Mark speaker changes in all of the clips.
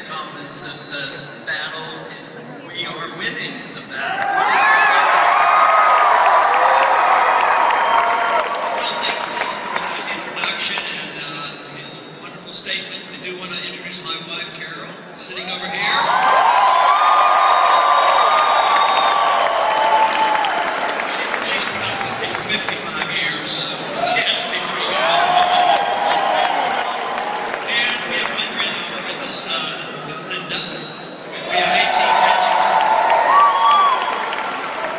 Speaker 1: the confidence that the battle is, we are winning the battle. Well, thank Paul for the introduction and his wonderful statement. I do want to introduce my wife, Carol, sitting over here. She's been up with me for 55 years, so she has to be pretty good. And we have my granddaughter with us, Linda. We have 18 grandchildren.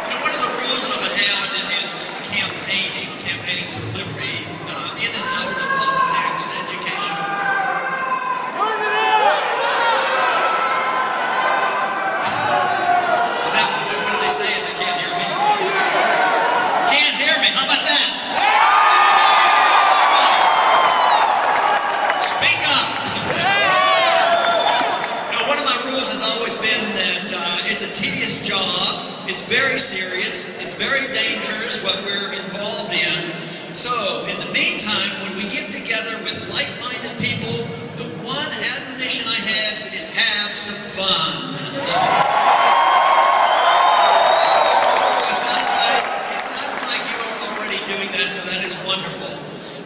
Speaker 1: You know, one of the rules that I have in campaigning for liberty, in and out of politics and education. Is that, what are they saying? They can't hear me? Can't hear me, how about that? Speak up! No, one of my rules has always been that it's a tedious job, it's very serious, it's very dangerous what we're involved in. So, in the meantime, when we get together with like-minded people, the one admonition I have is have some fun. It sounds like you are already doing that, so that is wonderful.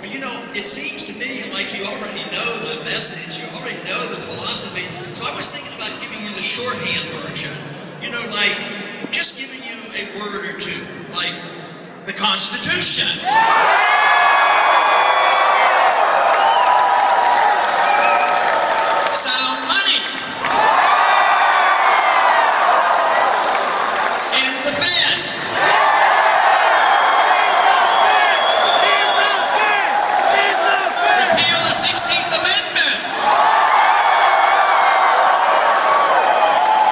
Speaker 1: But you know, it seems to me like you already know the message, you already know the philosophy. So I was thinking about giving you the shorthand version. You know, like, just giving you a word or two, like the Constitution. Sound money. And the Fed. Repeal the 16th Amendment.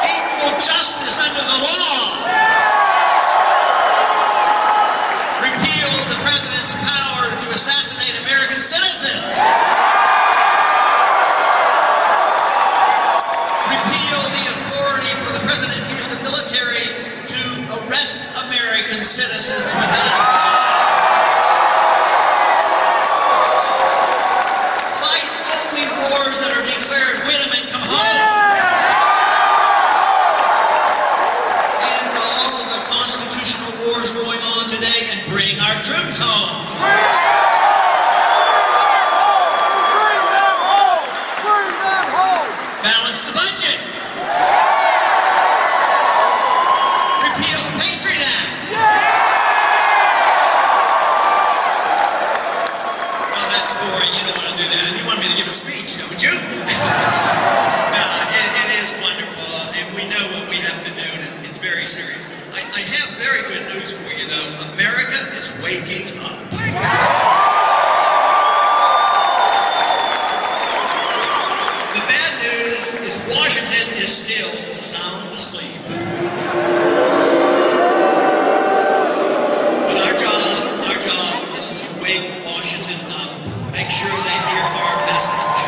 Speaker 1: Equal justice under the law. Repeal the president's power to assassinate American citizens. Repeal the authority for the president to use the military to arrest American citizens without trial. Fight only wars that are declared win 'em and come home. End all the constitutional wars going on today and bring our troops home. Balance the budget. Repeal the Patriot Act. Well, that's boring. You don't want to do that. You want me to give a speech, don't you? No, it is wonderful, and we know what we have to do, and it's very serious. I have very good news for you, though. America is waking up. The bad news is Washington is still sound asleep. But our job is to wake Washington up. Make sure they hear our message.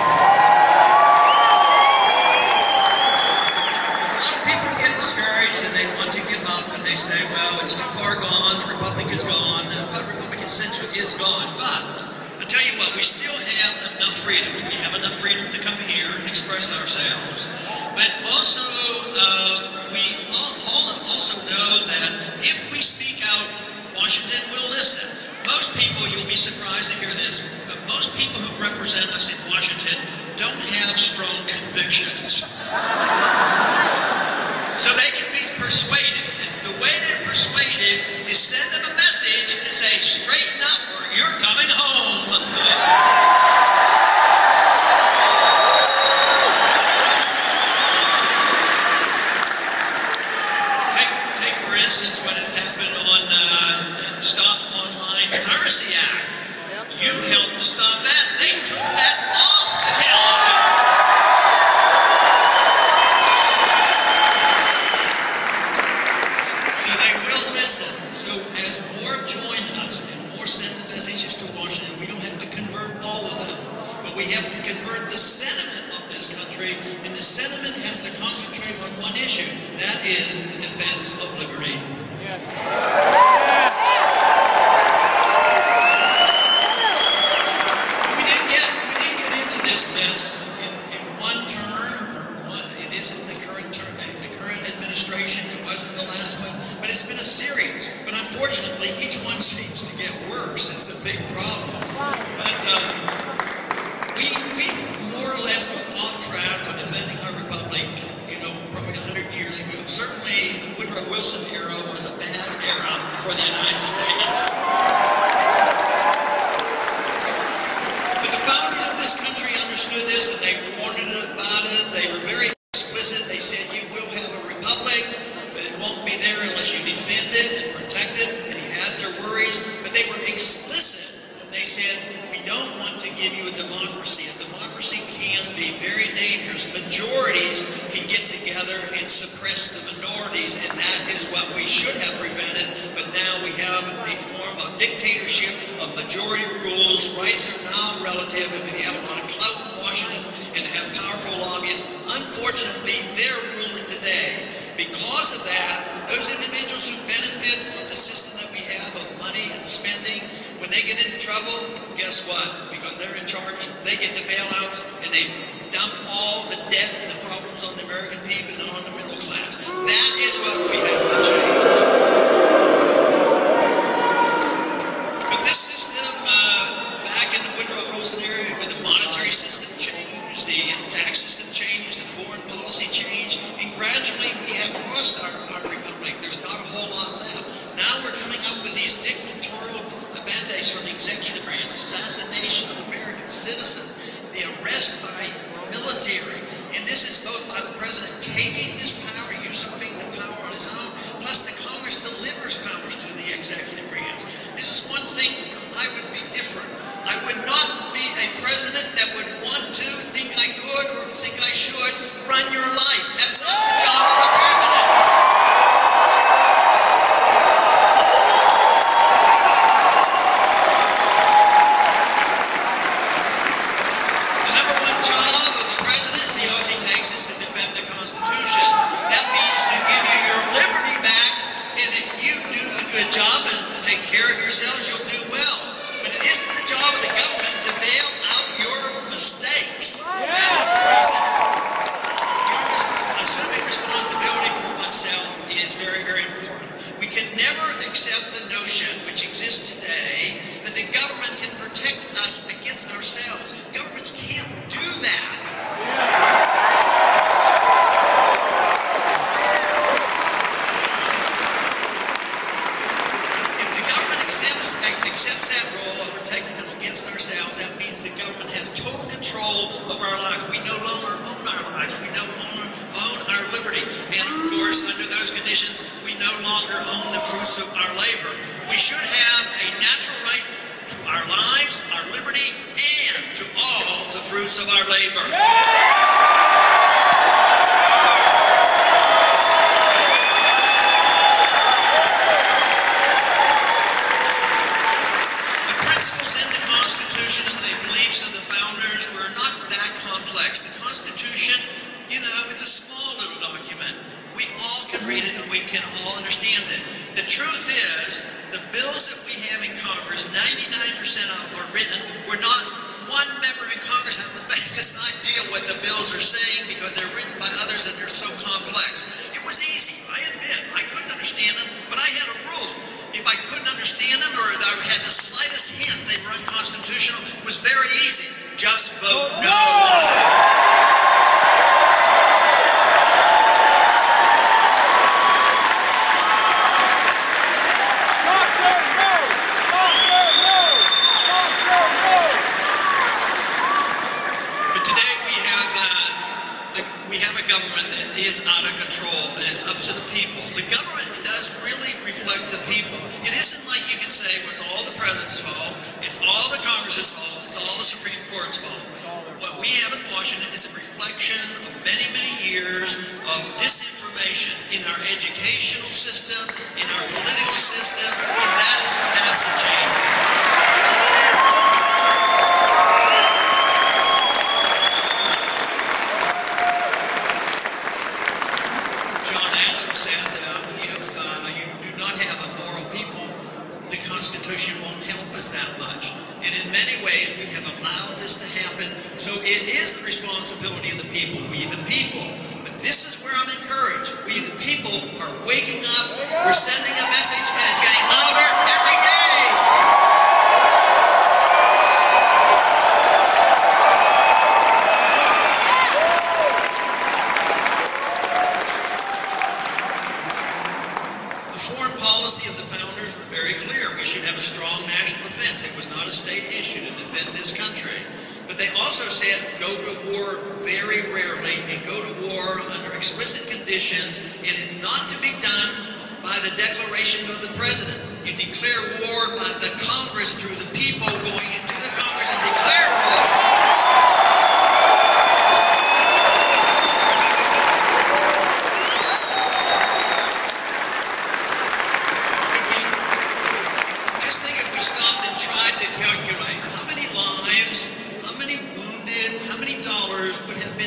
Speaker 1: A lot of people get discouraged and they want to give up and they say, well, it's too far gone, the Republic is gone, the Republican century is gone. But I'll tell you what, we still have enough freedom. We have enough freedom to come here and express ourselves. But also, we also know that if we speak out, Washington will listen. Most people, you'll be surprised to hear this, but most people who represent us in Washington don't have strong convictions. So they can be persuaded. And the way they're persuaded is send them a message and say, straighten up or you're coming home. Take for instance what has happened on Stop Online Piracy Act. You helped to stop that. They took that off the calendar. So they will listen. So as more join us and more send the messages to Washington, we don't have to convert all of them, but we have to convert the sentiment of this country, and the sentiment has to concentrate on one issue. That is the defense of liberty. We didn't get into this mess in one term, administration, it wasn't the last one, but it's been a series. But unfortunately, each one seems to get worse. It's the big problem. But we more or less got off track on defending our republic, you know, probably 100 years ago. Certainly, the Woodrow Wilson era was a bad era for the United States. But the founders of this country understood this, and they warned about it. They were very explicit. They said, you will have a republic, but it won't be there unless you defend it and protect it. They had their worries, but they were explicit when they said, we don't want to give you a democracy. A democracy can be very dangerous. Majorities can get together and suppress the minorities, and that is what we should have prevented. But now we have a form of dictatorship, of majority rules. Rights are now relative, and we have a lot of clout in Washington and have powerful lobbyists. Unfortunately, they're ruling today. Because of that, those individuals who benefit from the system that we have of money and spending, when they get into trouble, guess what? Because they're in charge, they get the bailouts, and they dump all the debt and the problems on the American people and on the middle class. That is what we have to change. But this system, back in the Woodrow Wilson era, with the monetary system changed, the tax system changed, the foreign policy changed, and gradually we have lost our republic. There's not a whole lot left. Now we're coming up with these dictatorial mandates from the executive branch, assassination of American citizens, the arrest by military, and this is both by the president taking this power, usurping the power on his own, plus the Congress delivers powers to the executive branch. This is one thing where I would be different. I would not be a president that would want to, think I could, or think I should, run your life. That's not the job of the president. The number one job of the president, the oath he takes, is to defend the Constitution. That means to give you your liberty back, and if you do a good job and take care of yourselves, you'll do well. But it isn't the job of the government to bail out your mistakes. That is the reason. Assuming responsibility for oneself is very, very important. We can never accept the notion, which exists today, that the government can protect us against ourselves. Governments can't do that. If the government accepts that role of protecting us against ourselves, that means the government has total control of our lives. We no longer own our lives. We no longer own our liberty. And of course, under those conditions, we no longer own the fruits of our labor. We should have a natural right to our lives, our liberty, and to all the fruits of our labor. The principles in the Constitution and the beliefs of the founders were not that complex. The Constitution, you know, it's a small little document. We all can read it and we can all understand it. The truth is, the bills that we have in Congress, 99% of them are written, we're not one member in Congress has the vaguest idea what the bills are saying because they're written by others and they're so complex. It was easy, I admit. I couldn't understand them, but I had a rule. If I couldn't understand them or I had the slightest hint they were unconstitutional, it was very easy. Just vote no. Government that is out of control and it's up to the people. The government does really reflect the people. It isn't like you can say well, it's all the president's fault, it's all the Congress's fault, it's all the Supreme Court's fault. What we have in Washington is a reflection of many, many years of disinformation in our educational system, in our political system, and that is what has to change. Constitution won't help us that much. And in many ways, we have allowed this to happen. So it is the responsibility of the people, we the people. But this is where I'm encouraged. We the people policy of the founders were very clear. We should have a strong national defense. It was not a state issue to defend this country. But they also said go to war very rarely and go to war under explicit conditions, and it's not to be done by the declaration of the president. You declare war by the Congress through the people going into the Congress and declare war.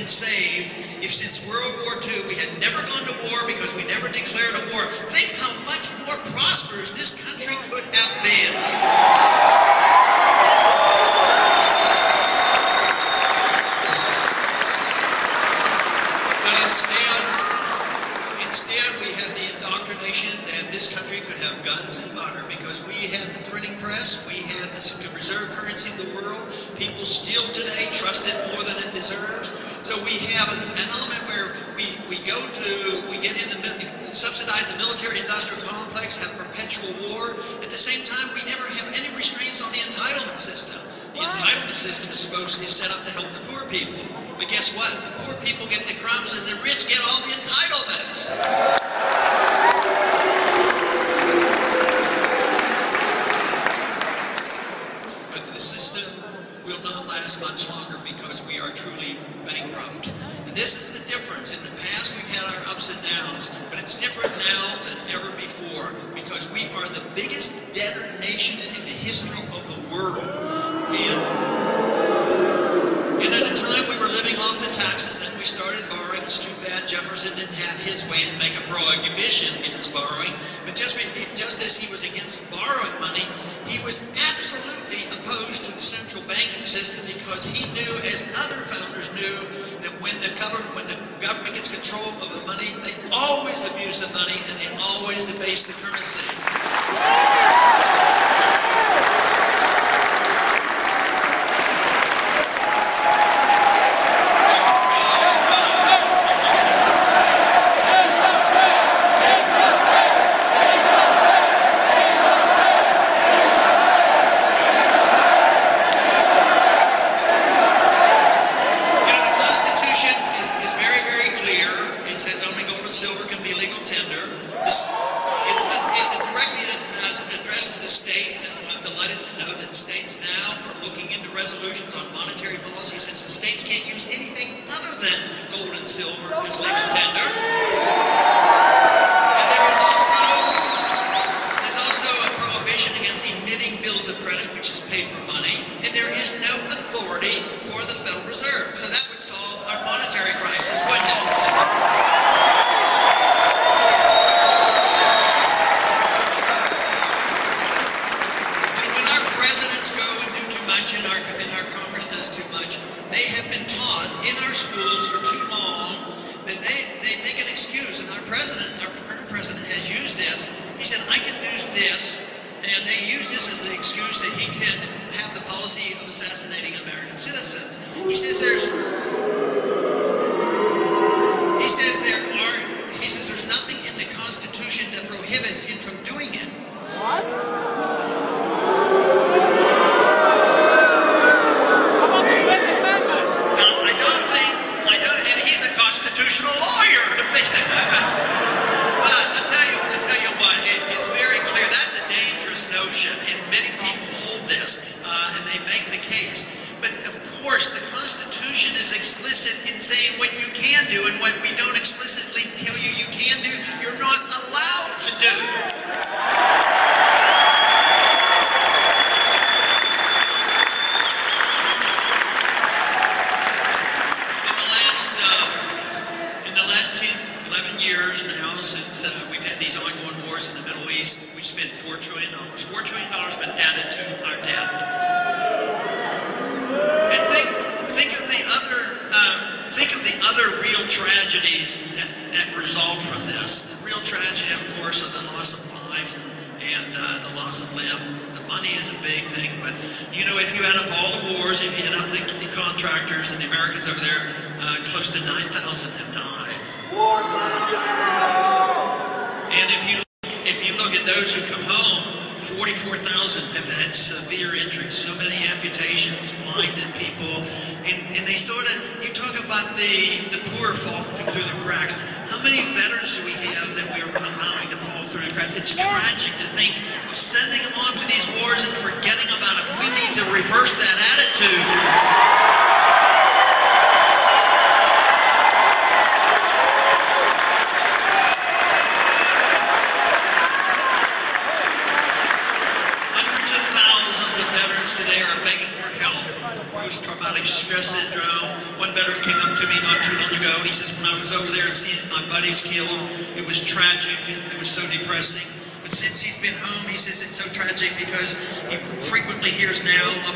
Speaker 1: Saved if since World War II we had never gone to war because we never declared a war. Think how much more prosperous this country could have been. But instead we had the indoctrination that this country could have guns and butter because we had the printing press, we had the reserve currency of the world. People still today trust it more than it deserves. So we have an element where we get in the subsidize the military-industrial complex, have perpetual war. At the same time, we never have any restraints on the entitlement system. The entitlement system is supposed to be set up to help the poor people. But guess what? The poor people get the crumbs and the rich get all the entitlements. But the system will not last much longer because we are truly bankrupt. And this is the difference. In the past we've had our ups and downs, but it's different now than ever before because we are the biggest debtor nation in the history of the world. And at a time we were living off the taxes, then we started borrowing. It's too bad Jefferson didn't have his way and make a prohibition against borrowing. But just as he was against borrowing money, he was absolutely opposed to the central banking system because he knew, as other founders knew, that when the government gets control of the money, they always abuse the money and they always debase the currency. Resolutions on monetary policy since the states can't use anything other than gold and silver as legal tender. And there's also a prohibition against emitting bills of credit, which is paper money, and there is no authority for the Federal Reserve. So that would solve our monetary crisis, wouldn't it? And our Congress does too much. They have been taught in our schools for too long that they make an excuse, and our current president has used this. He said, I can do this, and they use this as the excuse that he can have the policy of assassinating American citizens. He says there's nothing in the Constitution that prohibits him from doing it.
Speaker 2: What?
Speaker 1: Constitutional lawyer to me. But I tell you what, it's very clear that's a dangerous notion, and many people hold this, and they make the case. But of course, the Constitution is explicit in saying what you can do, and what we don't explicitly tell you you can do, you're not allowed to do. In the last 10, 11 years now, since we've had these ongoing wars in the Middle East, we've spent $4 trillion. $4 trillion has been added to our debt. And think of the other real tragedies that result from this. The real tragedy, of course, of the loss of lives and the loss of limb. The money is a big thing, but you know, if you add up all the wars, if you add up the contractors and the Americans over there, close to 9,000 have died. And if you look at those who come home, 44,000 have had severe injuries, so many amputations, blinded people, and they sort of, you talk about the poor falling through the cracks. How many veterans do we have that we are allowing to fall through the cracks? It's tragic to think of sending them off to these wars and forgetting about them. We need to reverse that attitude. Today are begging for help from post-traumatic stress syndrome. One veteran came up to me not too long ago and he says, when I was over there and seeing my buddies killed, it was tragic and it was so depressing. But since he's been home, he says it's so tragic because he frequently hears now of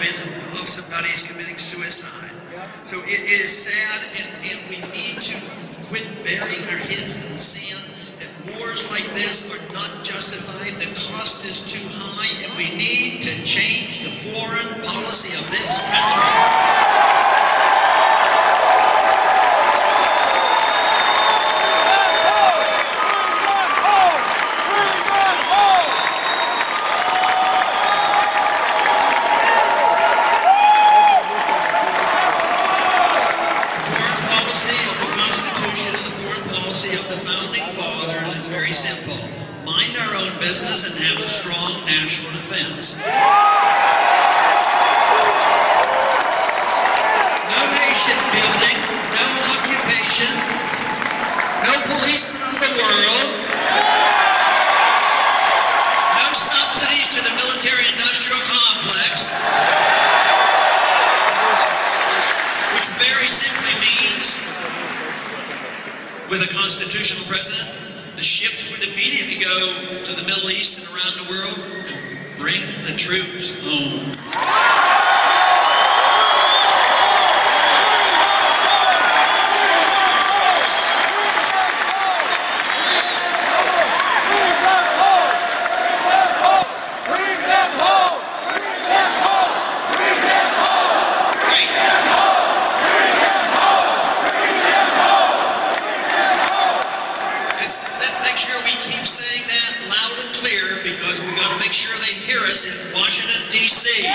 Speaker 1: some buddies committing suicide. So it is sad, and we need to quit burying our heads in the sand. Wars like this are not justified, the cost is too high, and we need to change the foreign policy of this country. And have a strong national defense. No nation building, no occupation, no policemen of the world, no subsidies to the military-industrial complex, which very simply means, with a constitutional president, the ships would immediately go to the Middle East and around the world and bring the troops home. In Washington, D.C. 9/11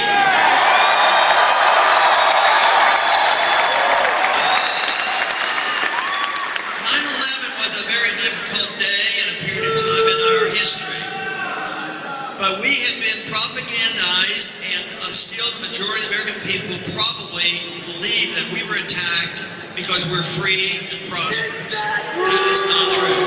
Speaker 1: was a very difficult day and a period of time in our history. But we had been propagandized, and still the majority of the American people probably believe that we were attacked because we're free and prosperous. That is not true.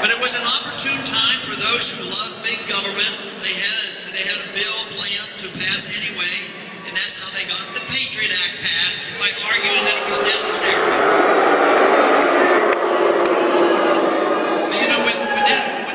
Speaker 1: But it was an opportune time for those who love big government. They had a bill planned to pass anyway, and that's how they got the Patriot Act passed, by arguing that it was necessary. You know, when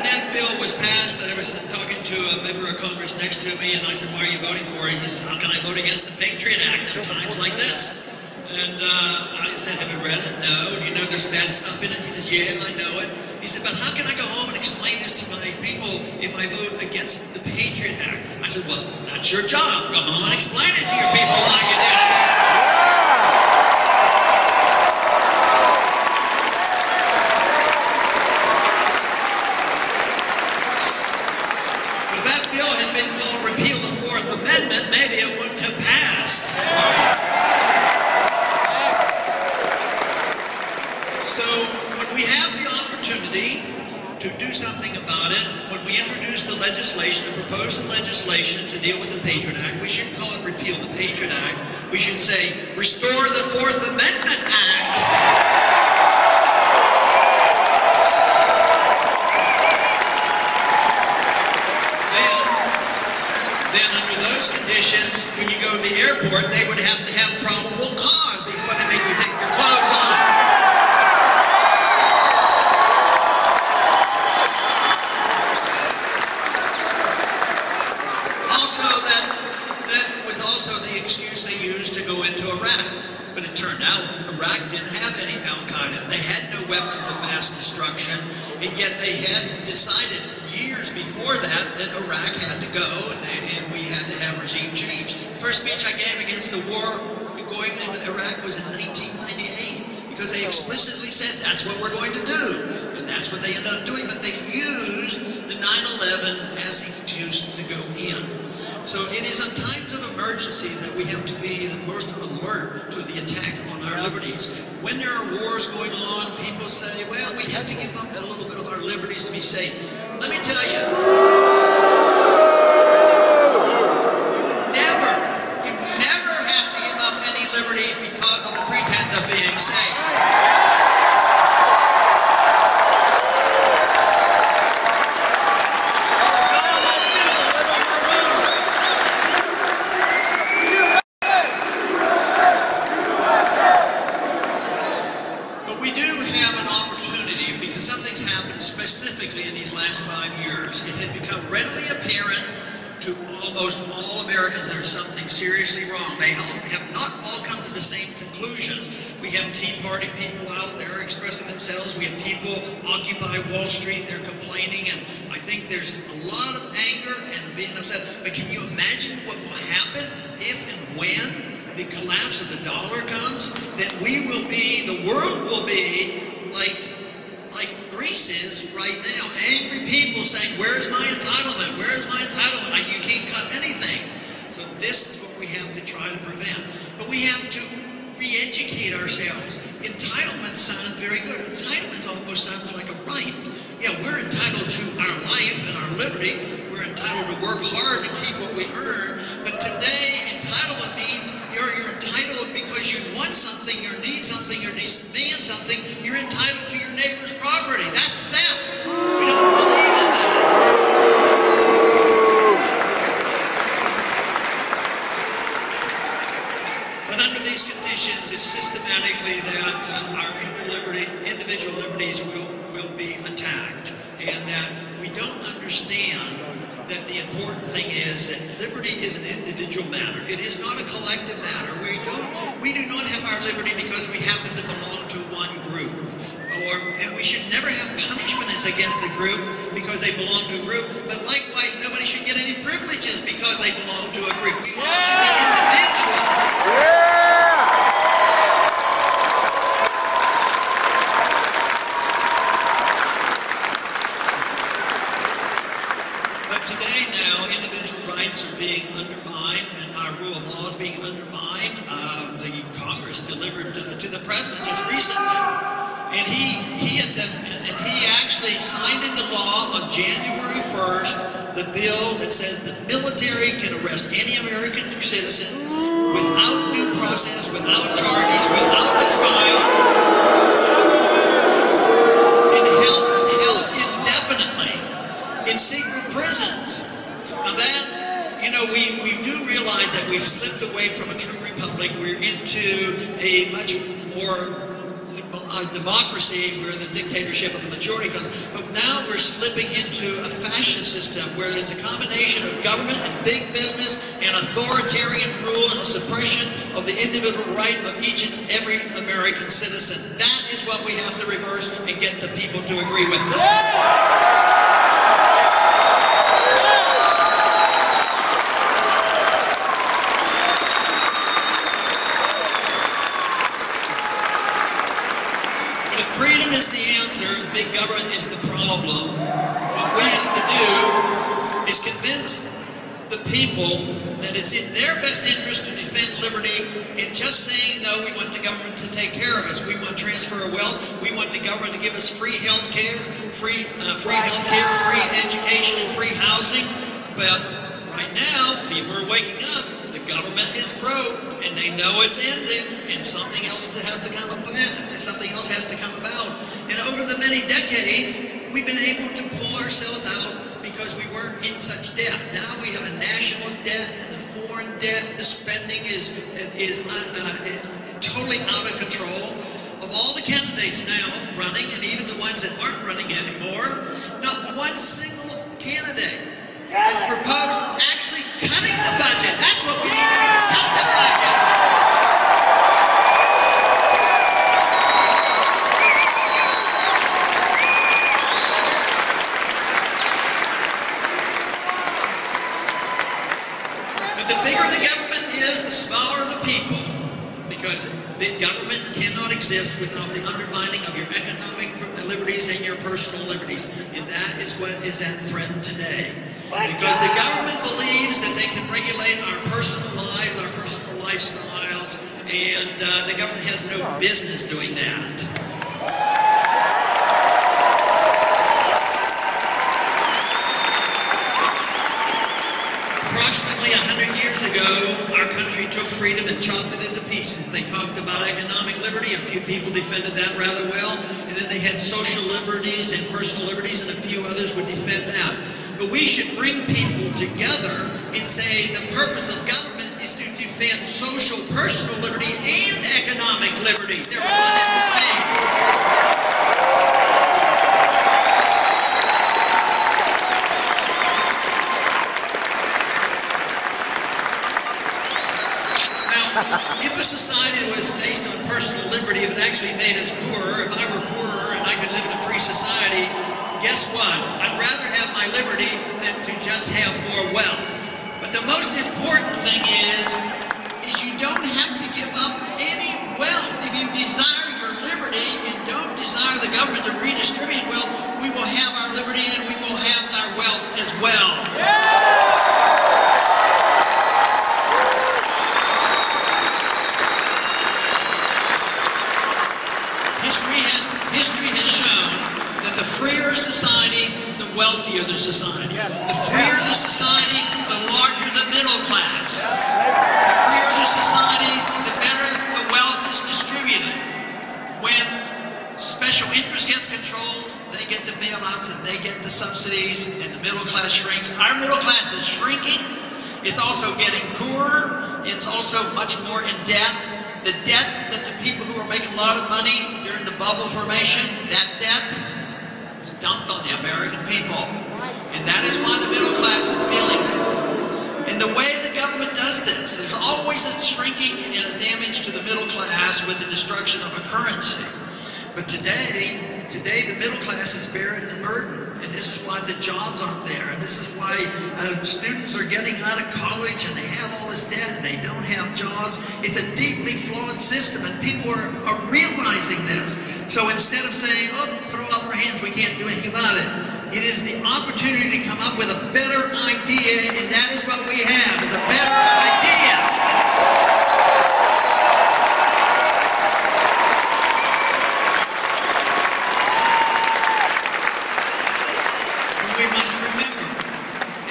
Speaker 1: that bill was passed, I was talking to a member of Congress next to me, and I said, "Why are you voting for it?" He says, "How can I vote against the Patriot Act at times like this?" And I said, "Have you read it?" "No." "Do you know there's bad stuff in it?" He says, "Yeah, I know it." He said, "But how can I go home and explain this to my people if I vote against the Patriot Act?" I said, "Well, that's your job. Go home and explain it to your people why you did it." But if that bill had been called Repeal the Fourth Amendment, maybe it wouldn't have passed. So when we have the opportunity to do something about it, when we introduce the legislation, the proposed legislation to deal with the Patriot Act, we shouldn't call it Repeal the Patriot Act. We should say, Restore the Fourth Amendment Act. Then under those conditions, when you go to the airport, they would have to have probable cause before they make you take your clothes off. That was also the excuse they used to go into Iraq. But it turned out Iraq didn't have any Al-Qaeda. They had no weapons of mass destruction, and yet they had decided years before that Iraq had to go, and we had to have regime change. The first speech I gave against the war going into Iraq was in 1998, because they explicitly said that's what we're going to do. And That's what they ended up doing, but they used the 9/11 as the excuse to go in. So it is in times of emergency that we have to be the most alert to the attack on our liberties. When there are wars going on, people say, well, we have to give up a little bit of our liberties to be safe. Let me tell you, you never have to give up any liberty because of the pretense of being safe. Specifically in these last 5 years, it had become readily apparent to almost all Americans there's something seriously wrong. They have not all come to the same conclusion. We have Tea Party people out there expressing themselves. We have people occupy Wall Street. They're complaining, and I think there's a lot of anger and being upset. But can you imagine what will happen if and when the collapse of the dollar comes? That we will be, the world will be like Greece is right now. Angry people saying, where is my entitlement? Where is my entitlement? You can't cut anything. So this is what we have to try to prevent. But we have to re-educate ourselves. Entitlement sounds very good. Entitlement almost sounds like a right. Yeah, we're entitled to our life and our liberty. We're entitled to work hard and keep what we earn. But today, entitlement means you're entitled because you want something, you need something, you demand something. You're entitled to your neighbor's property. That's theft. We don't believe in that. But under these conditions, it's systematically that our individual liberties will be attacked. And that we don't understand that the important thing is that liberty is an individual matter. It is not a collective matter. We do not have our liberty because we happen to belong to one group. And we should never have punishment against a group because they belong to a group. But likewise, nobody should get any privileges because they belong to a group. We all should be individuals. Today now, individual rights are being undermined and our rule of law is being undermined. The Congress delivered to the President just recently. And he actually signed into law on January 1st the bill that says the military can arrest any American citizen without due process, without charges, without a trial, and held indefinitely in secret prisons. Now that, we do realize that we've slipped away from a true republic. We're into a much more democracy where the dictatorship of the majority comes. But now we're slipping into a fascist system where it's a combination of government and big business and authoritarian rule and the suppression of the individual right of each and every American citizen. That is what we have to reverse and get the people to agree with us. Freedom is the answer, big government is the problem. What we have to do is convince the people that it's in their best interest to defend liberty, and just saying, no, we want the government to take care of us. We want transfer of wealth. We want the government to give us free health care, free education, and free housing. But right now, people are waking up. The government is broke, and they know it's ending, and something else has to come about. And over the many decades, we've been able to pull ourselves out because we weren't in such debt. Now we have a national debt and a foreign debt. The spending is totally out of control. Of all the candidates now running, and even the ones that aren't running anymore, not one single candidate has proposed actually cutting the budget. That's what we need to do, is cut the budget. The bigger the government is, the smaller the people, because the government cannot exist without the undermining of your economic liberties and your personal liberties. And that is what is at threat today. Because the government believes that they can regulate our personal lives, our personal lifestyles, and the government has no business doing that. Approximately 100 years ago, our country took freedom and chopped it into pieces. They talked about economic liberty. A few people defended that rather well. And then they had social liberties and personal liberties, and a few others would defend that. But we should bring people together and say the purpose of government is to defend social, personal liberty and economic liberty. They're one and the same. If a society was based on personal liberty, if it actually made us poorer, if I were poorer and I could live in a free society, guess what? I'd rather have my liberty than to just have more wealth. But the most important thing is you don't have to give up any wealth. If you desire your liberty and don't desire the government to redistribute wealth, we will have our liberty and we will have our wealth as well. History has shown that the freer a society, the wealthier the society. The freer the society, the larger the middle class. The freer the society, the better the wealth is distributed. When special interest gets controlled, they get the bailouts and they get the subsidies, and the middle class shrinks. Our middle class is shrinking. It's also getting poorer. It's also much more in debt. The debt that the people who are making a lot of money during the bubble formation, that debt was dumped on the American people. And that is why the middle class is feeling this. And the way the government does this, there's always a shrinking and a damage to the middle class with the destruction of a currency. But today the middle class is bearing the burden. And this is why the jobs aren't there. And this is why students are getting out of college and they have all this debt and they don't have jobs. It's a deeply flawed system and people are realizing this. So instead of saying, oh, throw up our hands, we can't do anything about it, it is the opportunity to come up with a better idea, and that is what we have, is a better idea. We must remember,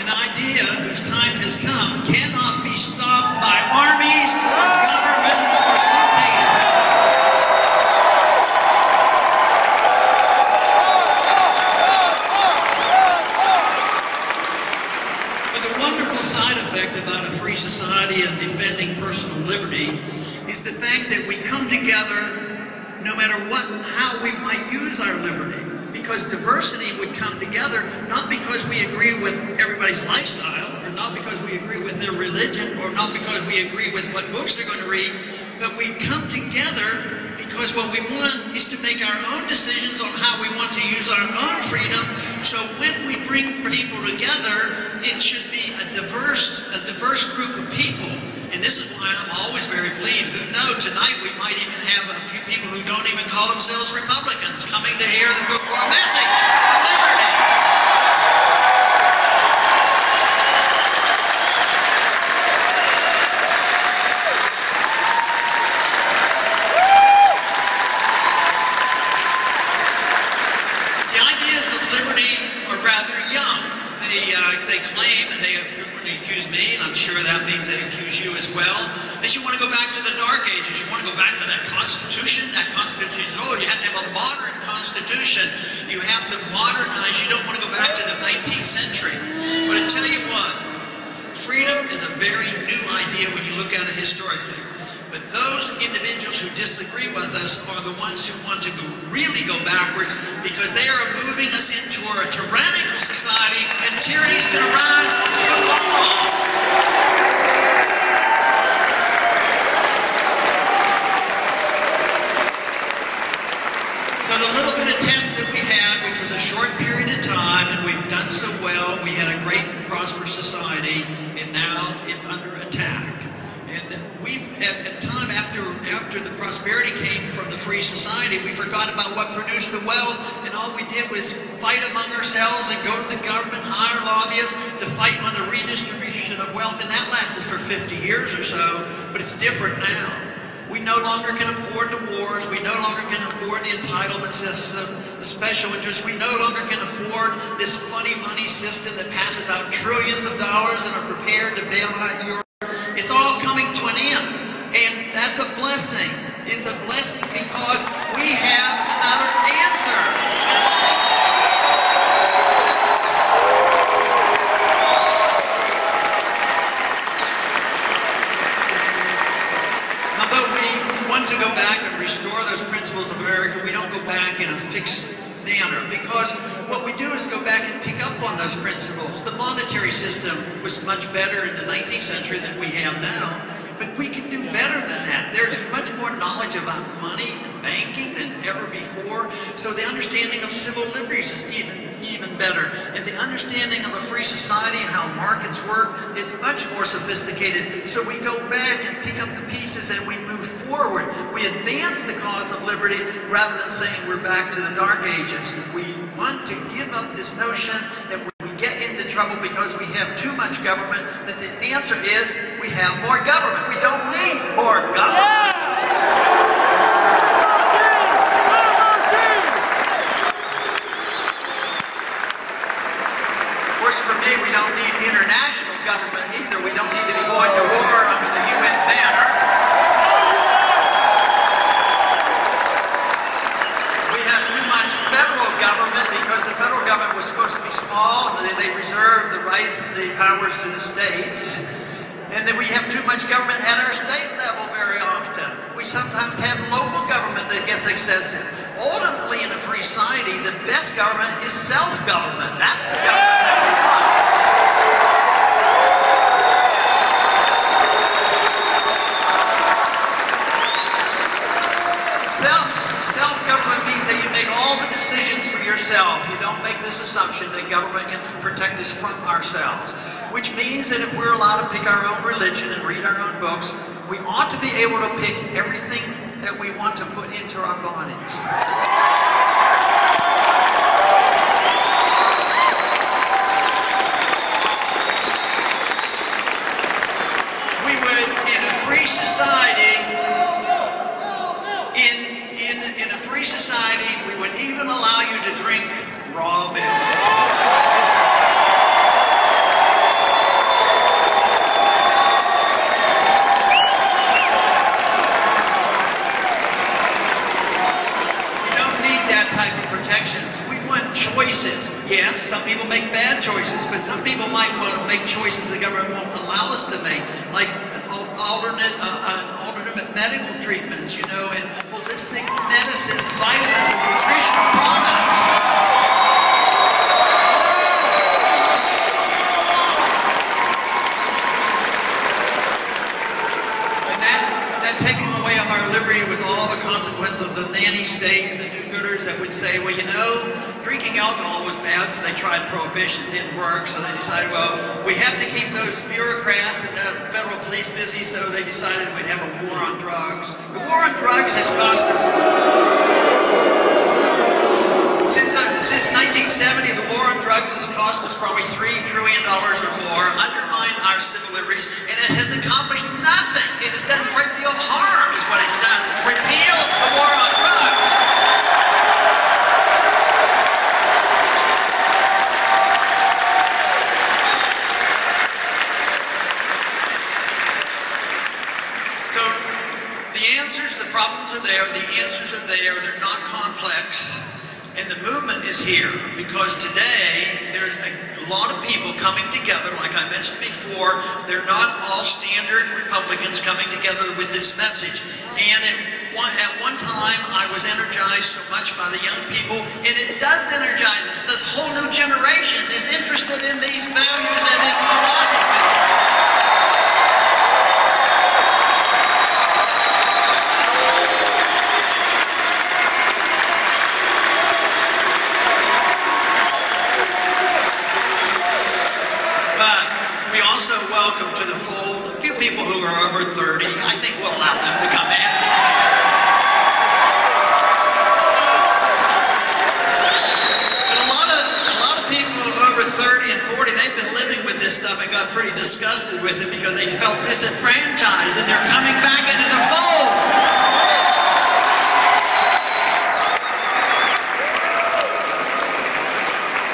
Speaker 1: an idea whose time has come cannot be stopped by armies or governments or dictators. But the wonderful side effect about a free society and defending personal liberty is the fact that we come together no matter how we might use our liberty. Because diversity would come together, not because we agree with everybody's lifestyle, or not because we agree with their religion, or not because we agree with what books they're going to read, but we come together because what we want is to make our own decisions on how we want to use our own freedom. So when we bring people together, it should be a diverse group of people. And this is why I'm always very pleased. Who knows, tonight we might even have a few people who don't even call themselves Republicans coming to hear the bookworm message of liberty. The ideas of liberty are rather young. They claim, and they have frequently accused me, and I'm sure that means they accuse you as well, that you want to go back to the Dark Ages. You want to go back to that Constitution. That Constitution, you have to have a modern Constitution. You have to modernize. You don't want to go back to the 19th century. But I tell you what, freedom is a very new idea when you look at it historically. But those individuals who disagree with us are the ones who want to really go backwards, because they are moving us into a tyrannical society, and tyranny's been around too long. So the little bit of test that we had, which was a short period of time, and we've done so well, we had a great and prosperous society, and now it's under attack. And we've, at time after the prosperity came from the free society, we forgot about what produced the wealth, and all we did was fight among ourselves and go to the government, hire lobbyists to fight on the redistribution of wealth, and that lasted for 50 years or so, but it's different now. We no longer can afford the wars, we no longer can afford the entitlement system, the special interests, we no longer can afford this funny money system that passes out trillions of dollars and are prepared to bail out Europe. It's all coming to an end, and that's a blessing. It's a blessing because we have another answer. Although we want to go back and restore those principles of America, we don't go back in a fixed manner, because what we do is go back and pick up on those principles. The monetary system was much better in the 19th century than we have now, but we can do better than that. There's much more knowledge about money and banking than ever before, so the understanding of civil liberties is even better, and the understanding of a free society and how markets work, it's much more sophisticated. So we go back and pick up the pieces and we move forward. We advance the cause of liberty rather than saying we're back to the Dark Ages. We want to give up this notion that when we get into trouble because we have too much government, that the answer is we have more government. We don't need more government. Of course, for me, we don't need international government either. We don't need to be going to war under the UN banner. We have too much federal government because the federal government was supposed to be small, and they reserved the rights and the powers to the states. And then we have too much government at our state level very often. We sometimes have local government that gets excessive. Ultimately, in a free society, the best government is self-government. That's the government that we want. Self-government means that you make all the decisions for yourself. You don't make this assumption that government can protect us from ourselves. Which means that if we're allowed to pick our own religion and read our own books, we ought to be able to pick everything that we want to put into our bodies. We would, in a free society, in a free society, we would even allow you to drink raw milk. We want choices. Yes, some people make bad choices, but some people might want to make choices the government won't allow us to make, like alternate medical treatments, you know, and holistic medicine, vitamins, and nutritional products. And that taking away of our liberty was all the consequence of the nanny state and the do-gooders that would say, well, you know, drinking alcohol was bad, so they tried prohibition. It didn't work, so they decided, well, we have to keep those bureaucrats and the federal police busy, so they decided we'd have a war on drugs. The war on drugs has cost us, since 1970, the war on drugs has cost us probably $3 trillion or more, undermined our civil liberties, and it has accomplished nothing. It has done a great deal of harm, is what it's done. Repeal the war on drugs. So the answers, the problems are there, the answers are there, they're not complex. And the movement is here because today there's a lot of people coming together, like I mentioned before. They're not all standard Republicans coming together with this message. And at one time I was energized so much by the young people, and it does energize us. This whole new generation is interested in these values and this philosophy. Also welcome to the fold a few people who are over 30 disgusted with it because they felt disenfranchised, and they're coming back into the fold.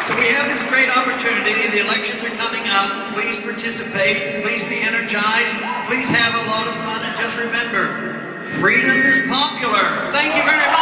Speaker 1: So we have this great opportunity. The elections are coming up. Please participate. Please be energized. Please have a lot of fun. And just remember, freedom is popular. Thank you very much.